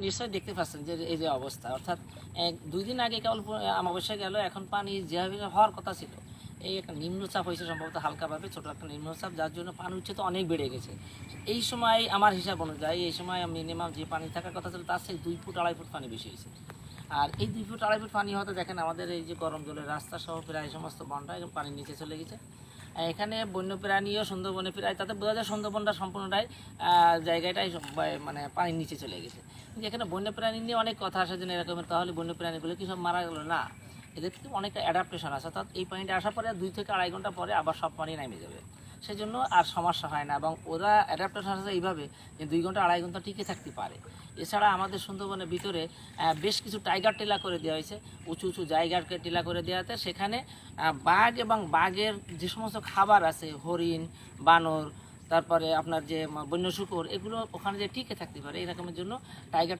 নিশ্চয়ই দেখতে পাচ্ছেন যে এই যে অবস্থা, অর্থাৎ 2 দিন আগে কেবল অমাবস্যা গেল, এখন পানি যেভাবে হওয়ার কথা ছিল, এই একটা নিম্নচাপ হয়েছে সম্ভবত হালকাভাবে, ছোটো একটা নিম্নচাপ, যার জন্য পানি উচ্চতা অনেক বেড়ে গেছে। এই সময় আমার হিসাব অনুযায়ী এই সময় মিনিমাম যে পানি থাকার কথা ছিল তার থেকে 2 ফুট 2.5 ফুট পানি বেশি হয়েছে। আর এই 2 ফুট 2.5 ফুট পানি হতে দেখেন আমাদের এই যে গরম জলের রাস্তা সহ প্রায় সমস্ত বনটা এবং পানির নিচে চলে গেছে। এখানে বন্যপ্রাণীও সুন্দরবনে প্রায়, তাতে বোঝা যায় সুন্দরবনটা সম্পূর্ণটাই জায়গাটাই মানে পানির নিচে চলে গেছে। কিন্তু এখানে বন্যপ্রাণী নিয়ে অনেক কথা আসে যে এরকমের, তাহলে বন্যপ্রাণীগুলো কি সব মারা গেল? না, এদের কিন্তু অনেকটা অ্যাডাপ্টেশন আছে, অর্থাৎ এই পানিটা আসার পরে 2 থেকে 2.5 ঘন্টা পরে আবার সব পানি নেমে যাবে, সেই জন্য আর সমস্যা হয় না। এবং ওরা অ্যাডাপ্টেশন আছে এইভাবে যে 2 ঘন্টা 2.5 ঘন্টা টিকে থাকতে পারে। এছাড়া আমাদের সুন্দরবনের ভিতরে বেশ কিছু টাইগার টিলা করে দেওয়া হয়েছে, উঁচু উঁচু জায়গাকে টিলা করে দেওয়াতে সেখানে বাঘ এবং বাঘের যে সমস্ত খাবার আছে, হরিণ, বানর, তারপরে আপনার যে বন্য শূকর, এগুলো ওখানে যে টিকে থাকতে পারে এরকমের জন্য টাইগার